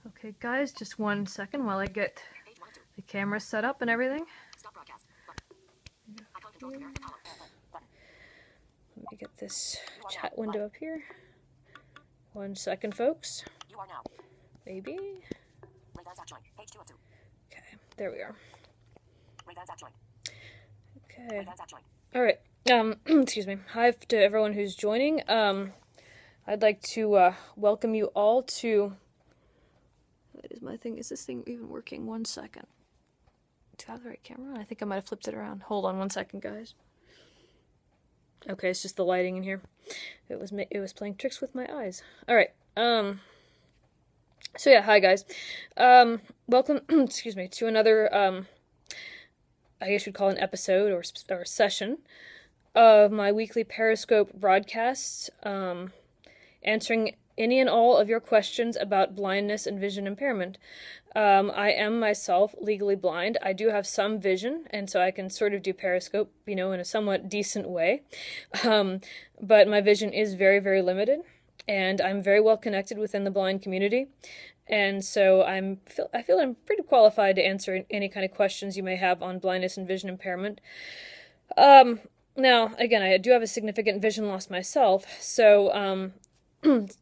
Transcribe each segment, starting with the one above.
Okay, guys, just 1 second while I get the camera set up and everything. Let me get this chat window up here. 1 second, folks. Maybe. Okay, there we are. Okay. All right. Excuse me. Hi to everyone who's joining. I'd like to welcome you all to. That is my thing. Is this thing even working? 1 second. Do I have the right camera? I think I might have flipped it around. Hold on 1 second, guys. Okay, it's just the lighting in here. It was playing tricks with my eyes. All right. So yeah, hi guys. Welcome. Excuse me, to another. I guess you'd call it an episode or session of my weekly Periscope broadcasts, answering any and all of your questions about blindness and vision impairment. I am myself legally blind. I do have some vision, and so I can sort of do Periscope, in a somewhat decent way. But my vision is very, very limited, and I'm very well connected within the blind community. And so I feel I'm pretty qualified to answer any kind of questions you may have on blindness and vision impairment. Now, again, I do have a significant vision loss myself, so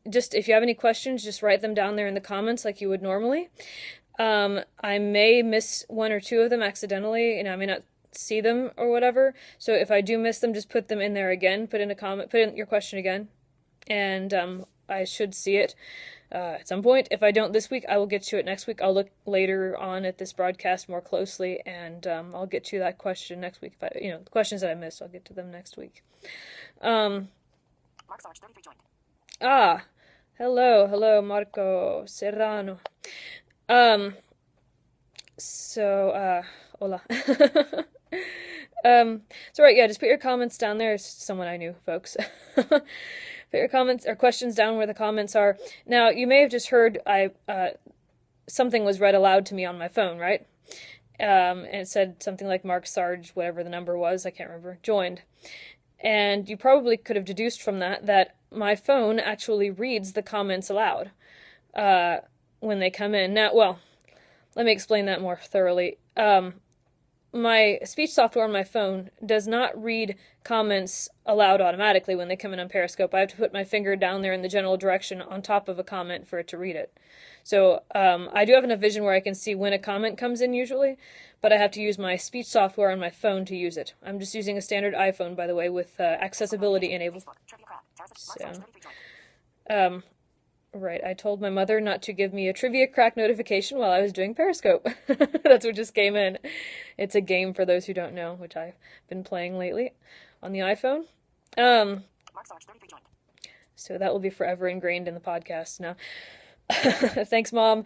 just if you have any questions, just write them down there in the comments like you would normally. I may miss 1 or 2 of them accidentally, I may not see them or whatever. So if I do miss them, just put them in there again. Put in your question again, and I should see it at some point. If I don't this week, I will get to it next week. I'll look later on at this broadcast more closely, and I'll get to that question next week. If the questions that I missed, I'll get to them next week. Mark Sarge, 33 joined. Hello, Marco Serrano. Hola. So right, yeah, just put your comments down there. It's someone I knew, folks. Put your comments or questions down where the comments are. Now, you may have just heard something was read aloud to me on my phone, right? And it said something like Mark Sarge, whatever the number was, I can't remember, joined. And you probably could have deduced from that my phone actually reads the comments aloud when they come in. Now, well, let me explain that more thoroughly. My speech software on my phone does not read comments aloud automatically when they come in on Periscope. I have to put my finger down there in the general direction on top of a comment for it to read it. So I do have enough vision where I can see when a comment comes in usually, but I have to use my speech software on my phone to use it. I'm just using a standard iPhone, by the way, with accessibility enabled. So, right, I told my mother not to give me a trivia crack notification while I was doing Periscope. That's what just came in. It's a game, for those who don't know, which I've been playing lately on the iPhone. So that will be forever ingrained in the podcast now. Thanks, Mom.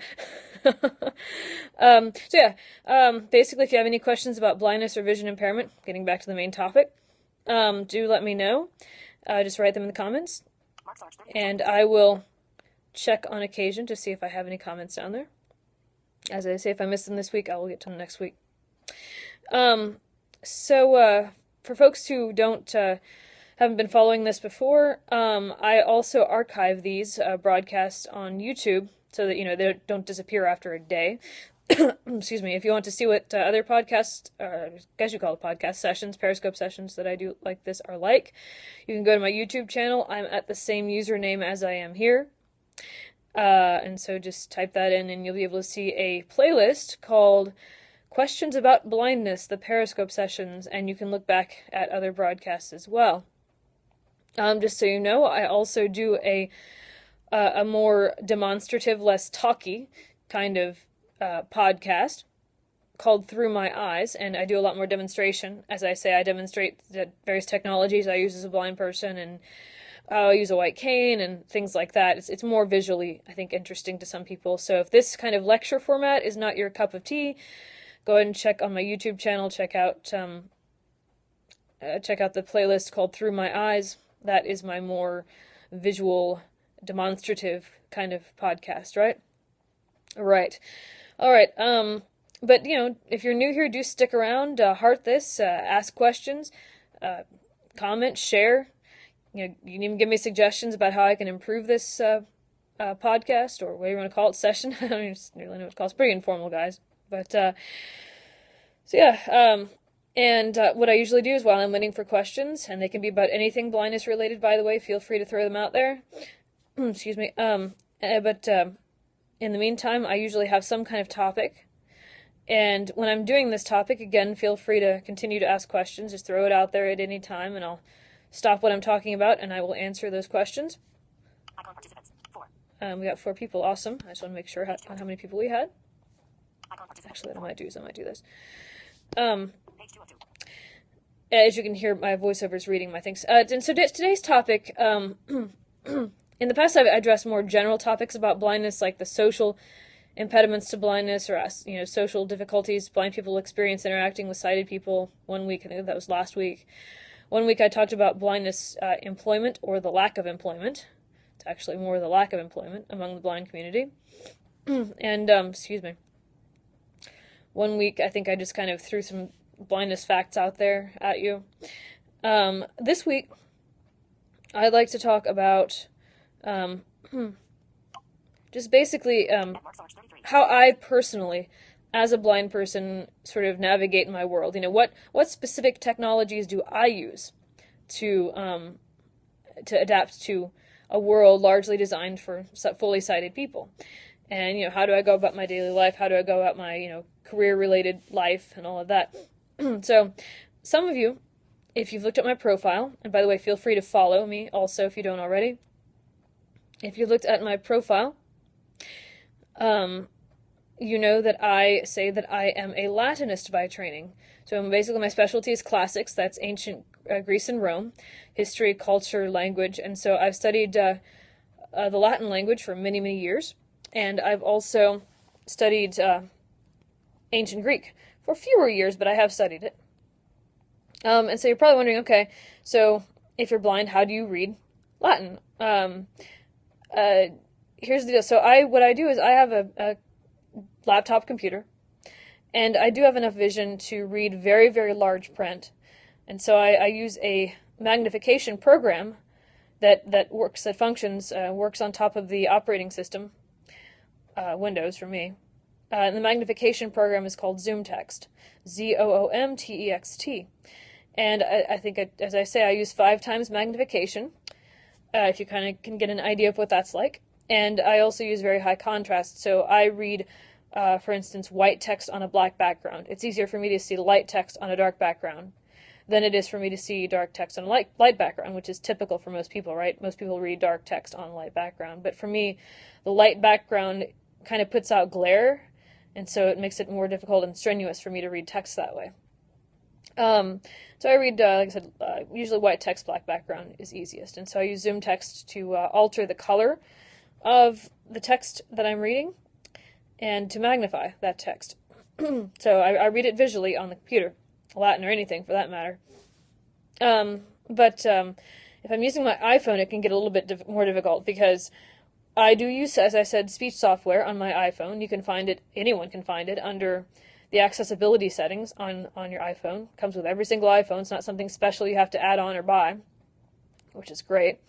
Basically, if you have any questions about blindness or vision impairment, getting back to the main topic, do let me know. Just write them in the comments, and I will check on occasion to see if I have any comments down there. As I say, if I miss them this week, I will get to them next week. For folks who haven't been following this before, I also archive these broadcasts on YouTube so that they don't disappear after a day. Excuse me. If you want to see what other podcasts, I guess you call it podcast sessions, Periscope sessions that I do like this are like, you can go to my YouTube channel. I'm at the same username as I am here. And so just type that in and you'll be able to see a playlist called Questions About Blindness, the Periscope sessions, and you can look back at other broadcasts as well. Just so you know, I also do a more demonstrative, less talky kind of podcast called Through My Eyes, and I do a lot more demonstration. As I say, I demonstrate the various technologies I use as a blind person, and I'll use a white cane and things like that. It's more visually, I think, interesting to some people. So if this kind of lecture format is not your cup of tea, go ahead and check on my YouTube channel. Check out the playlist called Through My Eyes. That is my more visual, demonstrative kind of podcast, right? Right. All right. But if you're new here, do stick around. Heart this. Ask questions. Comment. Share. You can even give me suggestions about how I can improve this podcast, or whatever you want to call it, session. I don't even really know what to call it. It's pretty informal, guys. But, so yeah, and what I usually do is while I'm waiting for questions, and they can be about anything blindness related, by the way, feel free to throw them out there. Excuse me. But in the meantime, I usually have some kind of topic. And when I'm doing this topic, again, feel free to continue to ask questions. Just throw it out there at any time, and I'll stop what I'm talking about, and I will answer those questions. We got 4 people. Awesome. I just want to make sure how many people we had. Actually, what I might do is I might do this. As you can hear, my voiceover is reading my things. And so today's topic, in the past I've addressed more general topics about blindness, like the social impediments to blindness, or social difficulties blind people experience interacting with sighted people. 1 week, I think that was last week. 1 week I talked about blindness employment, or the lack of employment. It's actually more the lack of employment among the blind community. And, excuse me. 1 week I think I just kind of threw some blindness facts out there at you. This week I'd like to talk about just basically how I personally, as a blind person, sort of navigate in my world. What specific technologies do I use to adapt to a world largely designed for fully sighted people? And, how do I go about my daily life? How do I go about my, career-related life and all of that? So, some of you, if you've looked at my profile, and by the way, feel free to follow me also if you don't already. If you looked at my profile, you know that I say that I am a Latinist by training. So basically my specialty is classics, that's ancient Greece and Rome, history, culture, language, and so I've studied the Latin language for many, many years, and I've also studied ancient Greek for fewer years, but I have studied it. And so you're probably wondering, okay, so if you're blind, how do you read Latin? Here's the deal. So what I do is I have a laptop computer, and I do have enough vision to read very, very large print. And so I use a magnification program that functions on top of the operating system, Windows for me. And the magnification program is called ZoomText, ZoomText. And I think, as I say, I use 5 times magnification, if you kind of can get an idea of what that's like. And I also use very high contrast, so I read, for instance, white text on a black background. It's easier for me to see light text on a dark background than it is for me to see dark text on a light background, which is typical for most people, right? Most people read dark text on a light background. But for me, the light background kind of puts out glare, and so it makes it more difficult and strenuous for me to read text that way. So I read, like I said, usually white text, black background is easiest. And so I use ZoomText to alter the color of the text that I'm reading and to magnify that text. So I read it visually on the computer, Latin or anything for that matter. But if I'm using my iPhone, it can get a little bit more difficult because I do use, as I said, speech software on my iPhone. You can find it, anyone can find it, under the accessibility settings on your iPhone. It comes with every single iPhone. It's not something special you have to add on or buy, which is great.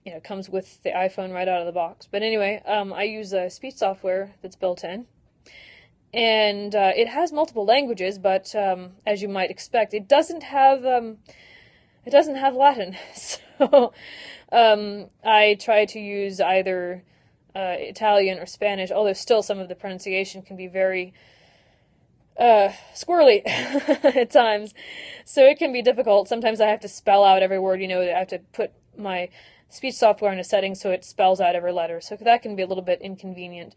It comes with the iPhone right out of the box. But anyway, I use speech software that's built in. And it has multiple languages, but as you might expect, it doesn't have Latin. So I try to use either Italian or Spanish, although still some of the pronunciation can be very squirrely at times. So it can be difficult. Sometimes I have to spell out every word, I have to put my speech software in a setting so it spells out every letter. So that can be a little bit inconvenient.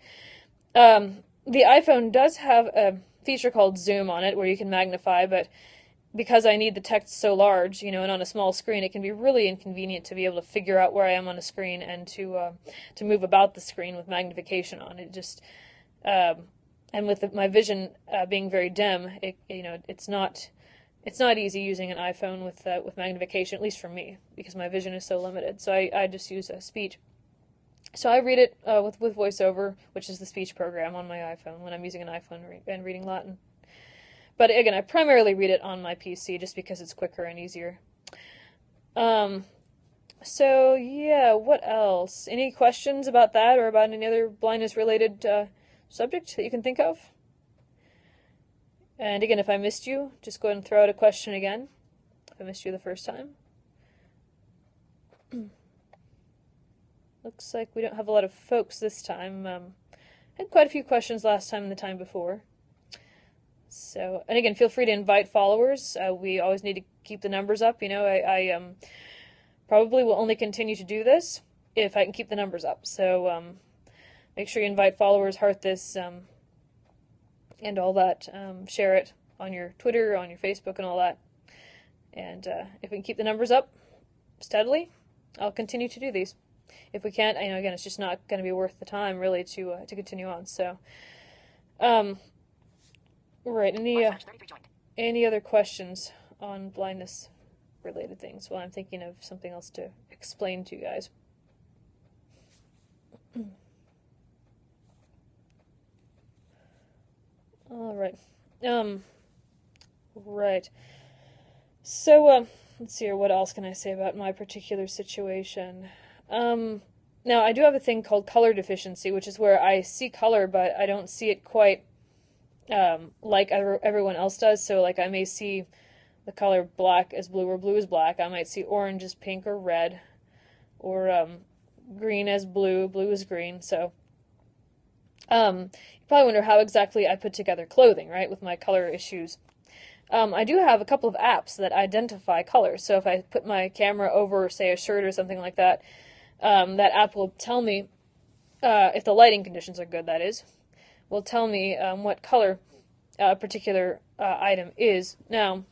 The iPhone does have a feature called Zoom on it where you can magnify, but because I need the text so large, and on a small screen, it can be really inconvenient to be able to figure out where I am on a screen and to move about the screen with magnification on. It just and with my vision being very dim, it's not easy using an iPhone with magnification, at least for me, because my vision is so limited. So I just use speech. So I read it with VoiceOver, which is the speech program on my iPhone when I'm using an iPhone and reading Latin. But again, I primarily read it on my PC just because it's quicker and easier. So So yeah, what else? Any questions about that or about any other blindness related subject that you can think of? And again, if I missed you, just go ahead and throw out a question again. If I missed you the first time. Looks like we don't have a lot of folks this time. Had quite a few questions last time and the time before. So, and again, feel free to invite followers. We always need to keep the numbers up. You know, I probably will only continue to do this if I can keep the numbers up. So make sure you invite followers, heart this, and all that. Share it on your Twitter, on your Facebook, and all that. And if we can keep the numbers up steadily, I'll continue to do these. If we can't, I know again, it's just not going to be worth the time really to continue on. So, right. Any other questions on blindness related things? Well, I'm thinking of something else to explain to you guys. All right. Right. So, let's see here. What else can I say about my particular situation? Now, I do have a thing called color deficiency, which is where I see color, but I don't see it quite like everyone else does. So, like, I may see the color black as blue or blue as black. I might see orange as pink or red, or green as blue, blue as green. So, you probably wonder how exactly I put together clothing, right, with my color issues. I do have a couple of apps that identify colors. So if I put my camera over, say, a shirt or something like that, that app will tell me, if the lighting conditions are good, that is, will tell me what color a particular item is. Now,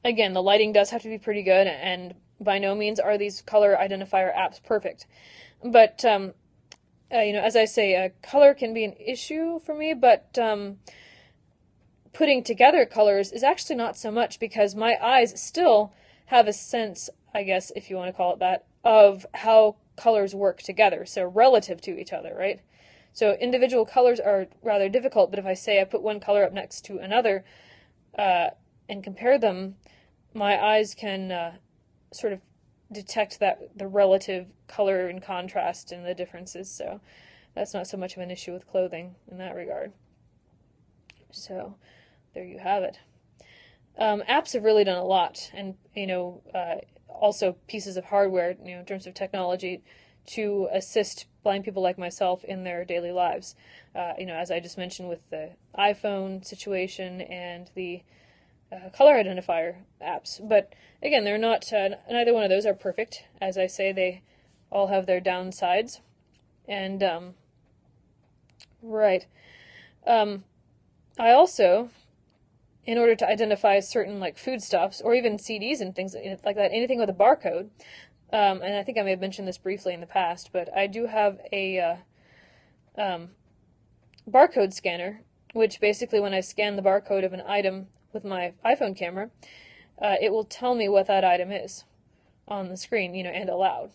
again, the lighting does have to be pretty good, and by no means are these color identifier apps perfect. But, you know, as I say, color can be an issue for me, but putting together colors is actually not so much, because my eyes still have a sense, I guess, if you want to call it that, of how colors work together, so relative to each other, right? So individual colors are rather difficult, but if I say I put one color up next to another and compare them, my eyes can sort of detect that the relative color and contrast and the differences, so that's not so much of an issue with clothing in that regard. So there you have it. Apps have really done a lot, and you know, also pieces of hardware, you know, in terms of technology, to assist blind people like myself in their daily lives. You know, as I just mentioned with the iPhone situation and the color identifier apps. But again, they're not, neither one of those are perfect. As I say, they all have their downsides. And, right. I also, in order to identify certain like foodstuffs or even CDs and things like that, anything with a barcode, and I think I may have mentioned this briefly in the past, but I do have a barcode scanner, which basically when I scan the barcode of an item with my iPhone camera, it will tell me what that item is on the screen, you know, and aloud.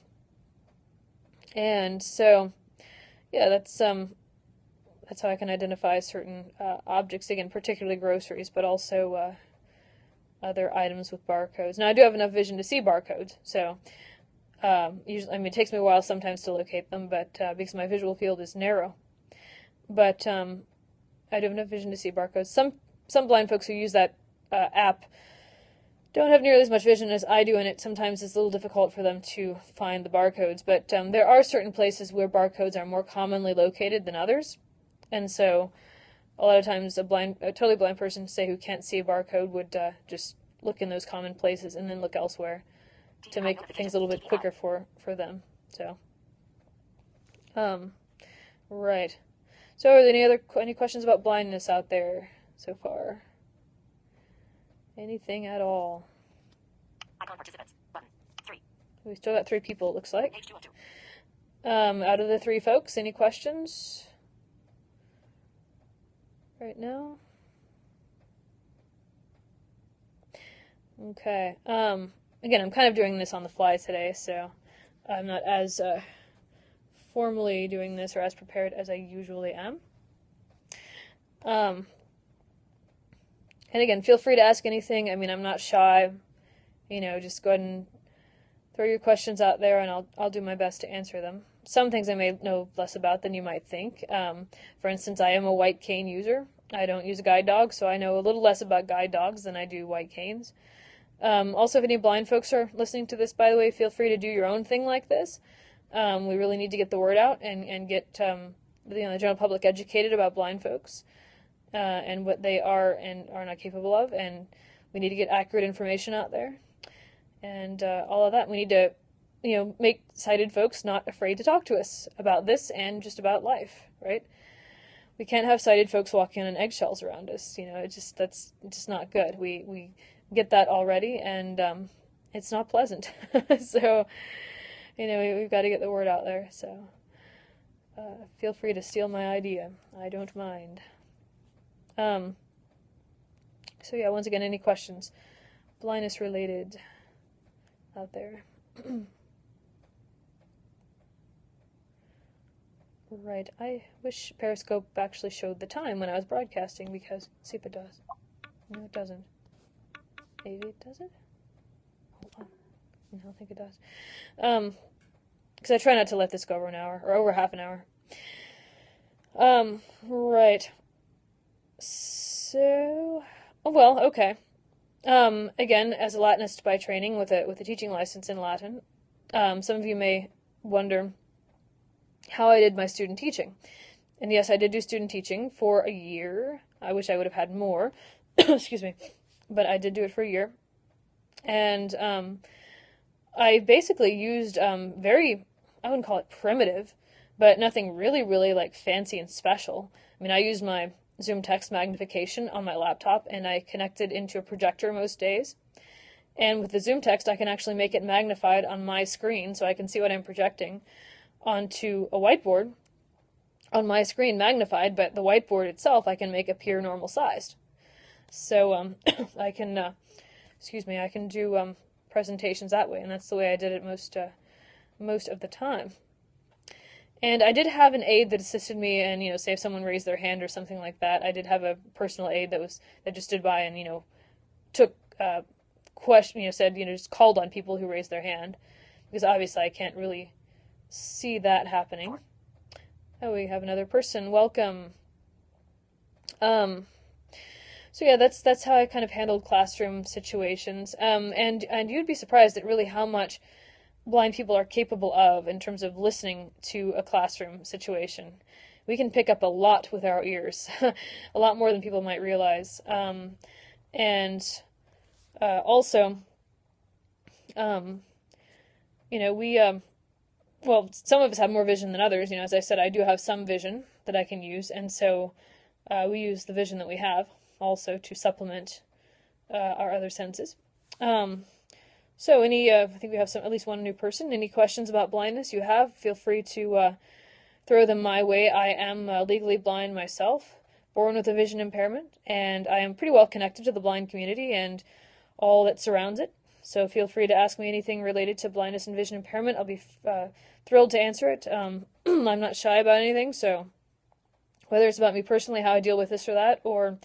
And so, yeah, that's how I can identify certain objects, again, particularly groceries, but also other items with barcodes. Now, I do have enough vision to see barcodes, so usually, I mean, it takes me a while sometimes to locate them, but because my visual field is narrow. But I do have enough vision to see barcodes. Some blind folks who use that app don't have nearly as much vision as I do, and it sometimes is a little difficult for them to find the barcodes. But there are certain places where barcodes are more commonly located than others. And so a lot of times a totally blind person, say, who can't see a barcode would just look in those common places and then look elsewhere to make things a little bit quicker for them. So, right. So are there any questions about blindness out there so far? Anything at all? Icon participants. Button. 3. We still got 3 people, it looks like. Page 2 of 2. Out of the 3 folks, any questions right now? Okay. Again, I'm kind of doing this on the fly today, so I'm not as formally doing this or as prepared as I usually am. And again, feel free to ask anything. I mean, I'm not shy. just go ahead and throw your questions out there, and I'll do my best to answer them. Some things I may know less about than you might think. For instance, I am a white cane user. I don't use a guide dog, so I know a little less about guide dogs than I do white canes. Also, if any blind folks are listening to this, by the way, feel free to do your own thing like this. We really need to get the word out and get the general public educated about blind folks and what they are and are not capable of, and we need to get accurate information out there and all of that. We need to make sighted folks not afraid to talk to us about this and just about life, right? We can't have sighted folks walking on eggshells around us. That's just not good. We get that already, and it's not pleasant. So, we've got to get the word out there. So, feel free to steal my idea. I don't mind. So yeah, once again, any questions, blindness related, out there? Right, I wish Periscope actually showed the time when I was broadcasting, because, see if it does. No, it doesn't. Maybe it doesn't? Hold on. No, I don't think it does. Because I try not to let this go over an hour, or over half an hour. Right. So, well, okay. Again, as a Latinist by training with a teaching license in Latin, some of you may wonder how I did my student teaching. And yes, I did do student teaching for a year. I wish I would have had more. Excuse me. But I did do it for a year. And I basically used very, I wouldn't call it primitive, but nothing really, really like fancy and special. I mean, I used my Zoom text magnification on my laptop, and I connected into a projector most days. And with the Zoom text, I can actually make it magnified on my screen so I can see what I'm projecting onto a whiteboard on my screen, magnified, but the whiteboard itself I can make appear normal sized. So I can, I can do presentations that way, and that's the way I did it most of the time. And I did have an aide that assisted me, and say if someone raised their hand or something like that, I did have a personal aide that just stood by and took said just called on people who raised their hand, because obviously I can't really see that happening. Oh, we have another person. Welcome. So yeah, that's how I kind of handled classroom situations. And you'd be surprised at really how much blind people are capable of in terms of listening to a classroom situation. We can pick up a lot with our ears, a lot more than people might realize. Also, well, some of us have more vision than others. As I said, I do have some vision that I can use, and so we use the vision that we have also to supplement our other senses. So I think we have at least one new person. Any questions about blindness you have, feel free to throw them my way. I am legally blind myself, born with a vision impairment, and I am pretty well connected to the blind community and all that surrounds it. So feel free to ask me anything related to blindness and vision impairment. I'll be thrilled to answer it. I'm not shy about anything, so whether it's about me personally, how I deal with this or that, or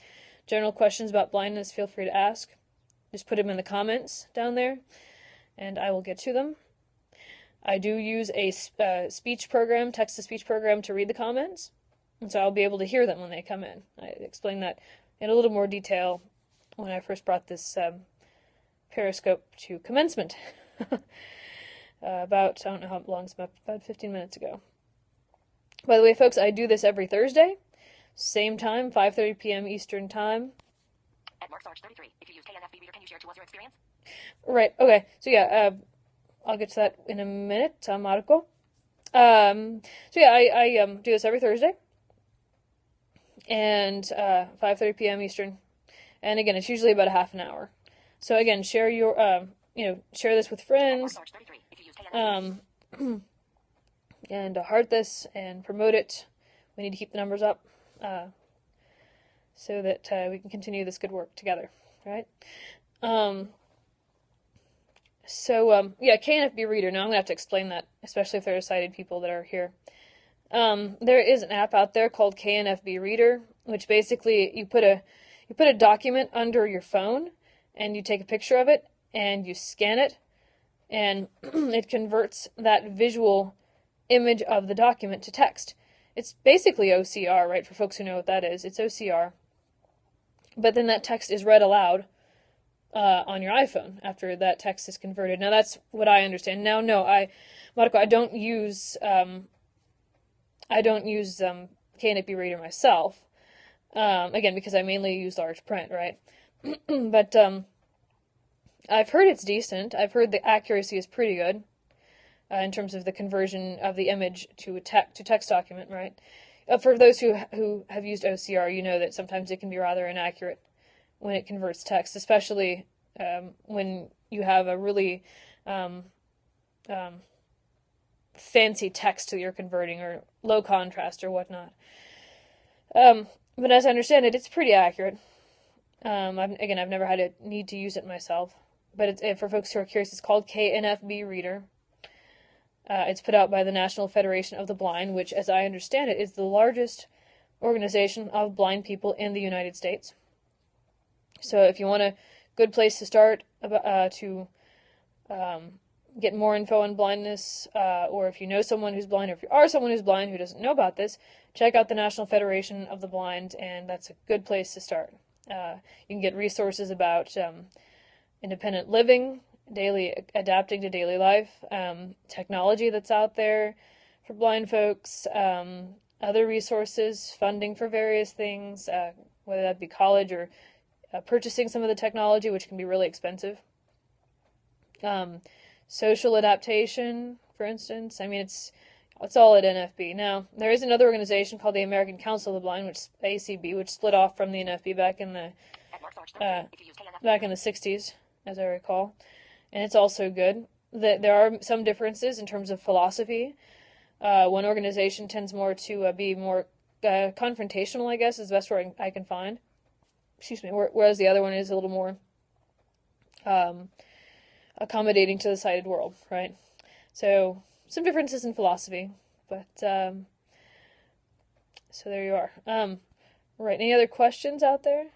general questions about blindness, feel free to ask. Just put them in the comments down there, and I will get to them. I do use a speech program, text-to-speech program, to read the comments, and so I'll be able to hear them when they come in. I explained that in a little more detail when I first brought this Periscope to commencement. About, I don't know how long it's about 15 minutes ago. By the way, folks, I do this every Thursday, same time, 5:30 p.m. Eastern Time. At Mark Sarge 33, if you use KNFB Reader, can you share to us your experience? Right, okay, so yeah, I'll get to that in a minute, Marco. So yeah, I do this every Thursday, and 5:30 p.m. Eastern, and again, it's usually about a half an hour. So again, share your, share this with friends, and heart this and promote it. We need to keep the numbers up, so that we can continue this good work together, right? Yeah, KNFB Reader. Now I'm going to have to explain that, especially if there are sighted people that are here. There is an app out there called KNFB Reader, which basically you put a document under your phone, and you take a picture of it, and you scan it, and it converts that visual image of the document to text. It's basically OCR, right? For folks who know what that is, it's OCR. But then that text is read aloud on your iPhone after that text is converted. Now that's what I understand. Now, no, Marco, I don't use KNFB Reader myself. Again, because I mainly use large print, right? But I've heard it's decent. I've heard the accuracy is pretty good in terms of the conversion of the image to a text document, right? For those who have used OCR, you know that sometimes it can be rather inaccurate when it converts text, especially when you have a really fancy text that you're converting, or low contrast or whatnot. But as I understand it, it's pretty accurate. I've never had a need to use it myself, but for folks who are curious, it's called KNFB Reader. It's put out by the National Federation of the Blind, which, as I understand it, is the largest organization of blind people in the United States. So if you want a good place to start to get more info on blindness, or if you know someone who's blind, or if you are someone who's blind who doesn't know about this, check out the National Federation of the Blind, and that's a good place to start. You can get resources about independent living, adapting to daily life, technology that's out there for blind folks, other resources, funding for various things, whether that be college or purchasing some of the technology, which can be really expensive. Social adaptation, for instance. I mean, it's all at NFB. Now, there is another organization called the American Council of the Blind, which ACB, which split off from the NFB back in the 60s, as I recall, and it's also good. There are some differences in terms of philosophy. One organization tends more to be more confrontational, I guess, is the best word I can find. Excuse me. Whereas the other one is a little more accommodating to the sighted world, right? So some differences in philosophy, but so there you are. Right. Any other questions out there?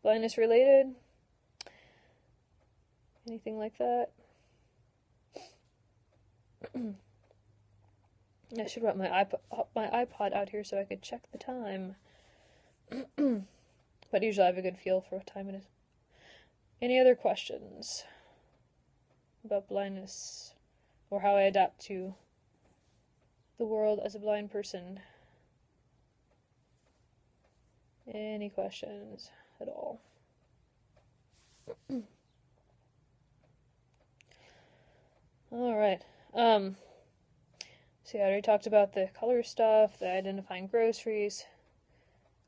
Blindness related? Anything like that? I should put my iPod out here so I could check the time. But usually I have a good feel for what time it is. Any other questions about blindness or how I adapt to the world as a blind person? Any questions at all? All right. See, I already talked about the color stuff, the identifying groceries,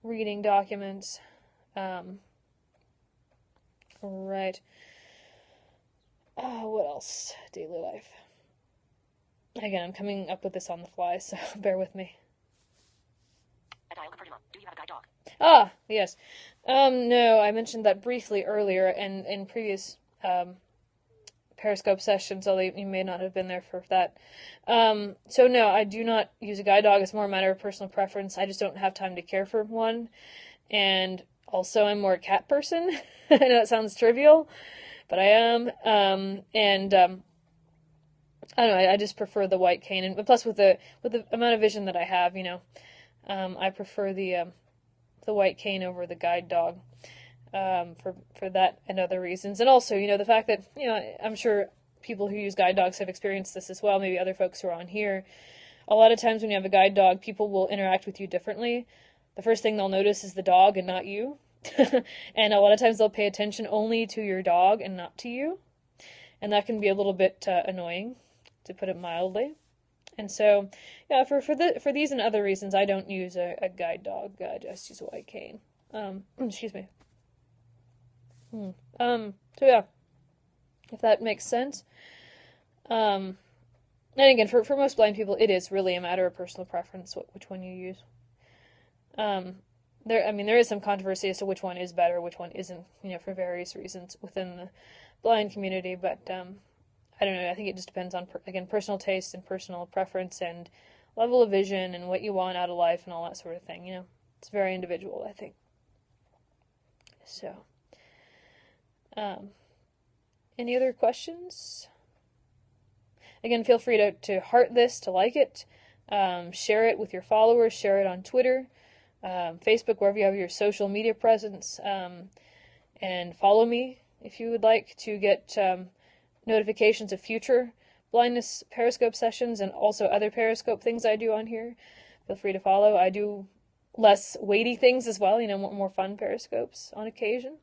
reading documents. Right. What else? Daily life. Again, I'm coming up with this on the fly, so bear with me. Do you have a guide dog? Ah, yes. No, I mentioned that briefly earlier and in previous Periscope sessions, although you may not have been there for that. So no, I do not use a guide dog. It's more a matter of personal preference. I just don't have time to care for one. And also, I'm more a cat person. I know it sounds trivial, but I am. I don't know. I just prefer the white cane, and plus with the amount of vision that I have, I prefer the white cane over the guide dog. For that and other reasons, and also, the fact that I'm sure people who use guide dogs have experienced this as well. Maybe other folks who are on here. A lot of times when you have a guide dog, people will interact with you differently. The first thing they'll notice is the dog and not you. And a lot of times they'll pay attention only to your dog and not to you. And that can be a little bit annoying, to put it mildly. And so, yeah, for these and other reasons, I don't use a guide dog. I just use a white cane. Excuse me. So yeah, if that makes sense. And again, for most blind people, it is really a matter of personal preference, which one you use. There is some controversy as to which one is better, which one isn't, for various reasons within the blind community, but, I don't know, I think it just depends on, again, personal taste and personal preference and level of vision and what you want out of life and all that sort of thing, It's very individual, I think. So, Any other questions? Again, feel free to heart this, to like it, share it with your followers, share it on Twitter, Facebook, wherever you have your social media presence, and follow me if you would like to get notifications of future blindness Periscope sessions and also other Periscope things I do on here. Feel free to follow. I do less weighty things as well, more fun Periscopes on occasion.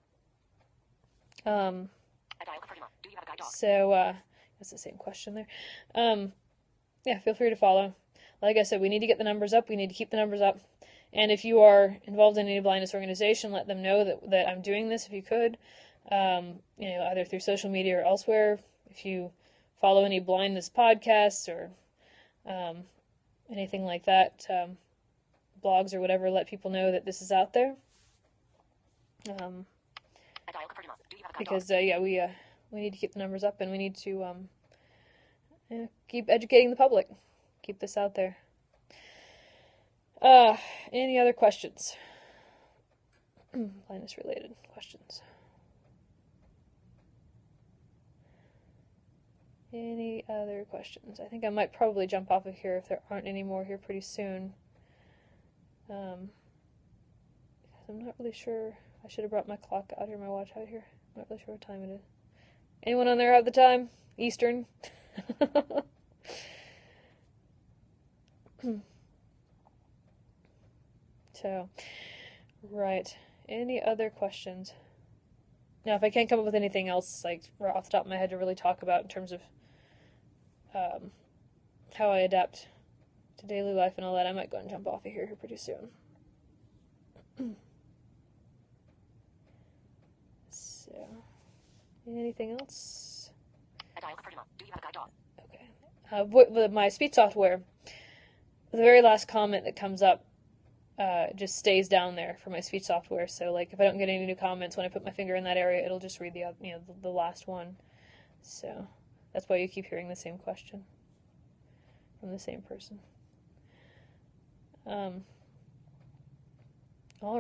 So, that's the same question there. Yeah, feel free to follow. Like I said, we need to get the numbers up. We need to keep the numbers up. And if you are involved in any blindness organization, let them know that I'm doing this if you could. Either through social media or elsewhere. If you follow any blindness podcasts or anything like that, blogs or whatever, let people know that this is out there. Because we need to keep the numbers up, and we need to keep educating the public. Keep this out there. Any other questions? Blindness related questions. Any other questions? I think I might probably jump off of here if there aren't any more here pretty soon. I'm not really sure. I should have brought my clock out here, my watch out here. I'm not really sure what time it is. Anyone on there have the time? Eastern? So, right. Any other questions? Now, if I can't come up with anything else, like right off the top of my head to really talk about in terms of how I adapt to daily life and all that, I might go and jump off of here pretty soon. So, anything else? Okay. My speech software, the very last comment that comes up just stays down there for my speech software. So, like, if I don't get any new comments when I put my finger in that area, it'll just read the last one. So that's why you keep hearing the same question from the same person. All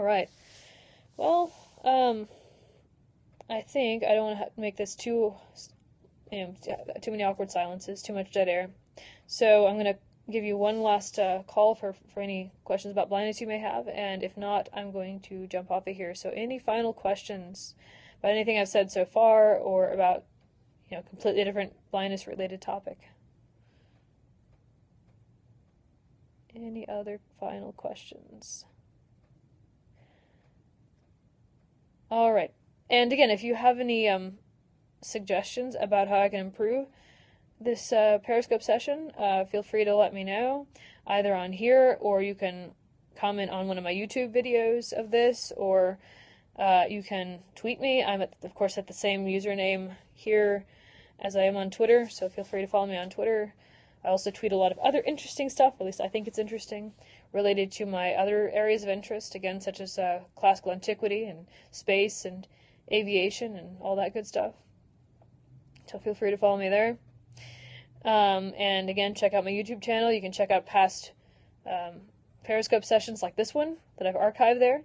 right. Well, I think I don't want to make this too many awkward silences, too much dead air. So I'm going to give you one last call for any questions about blindness you may have, and if not, I'm going to jump off of here. So any final questions about anything I've said so far, or about completely different blindness related topic? Any other final questions? All right. And again, if you have any suggestions about how I can improve this Periscope session, feel free to let me know, either on here, or you can comment on one of my YouTube videos of this, or you can tweet me. I'm, of course, at the same username here as I am on Twitter, so feel free to follow me on Twitter. I also tweet a lot of other interesting stuff, at least I think it's interesting, related to my other areas of interest, again, such as classical antiquity and space and aviation and all that good stuff. So feel free to follow me there. And again, check out my YouTube channel. You can check out past Periscope sessions like this one that I've archived there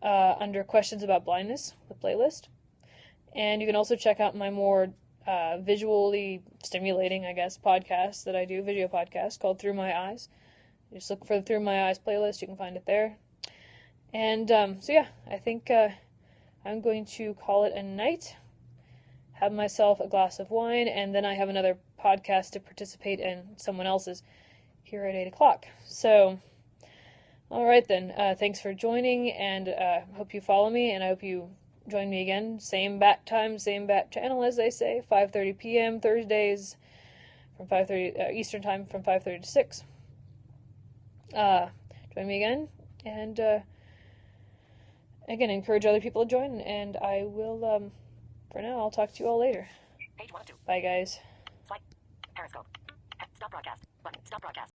under Questions About Blindness, the playlist. And you can also check out my more visually stimulating, I guess, podcast that I do, video podcast called Through My Eyes. Just look for the Through My Eyes playlist. You can find it there. And so yeah, I think I'm going to call it a night, have myself a glass of wine, and then I have another podcast to participate in, someone else's, here at 8 o'clock. So, all right then, thanks for joining, and hope you follow me, and I hope you join me again, same bat time, same bat channel, as they say, 5:30 p.m. Thursdays, from 5:30 Eastern time, from 5:30 to 6. Join me again, and again, encourage other people to join, and I will, for now, I'll talk to you all later. Page 1 of 2. Bye, guys. Swipe. Periscope. Stop broadcast. Button. Stop broadcast.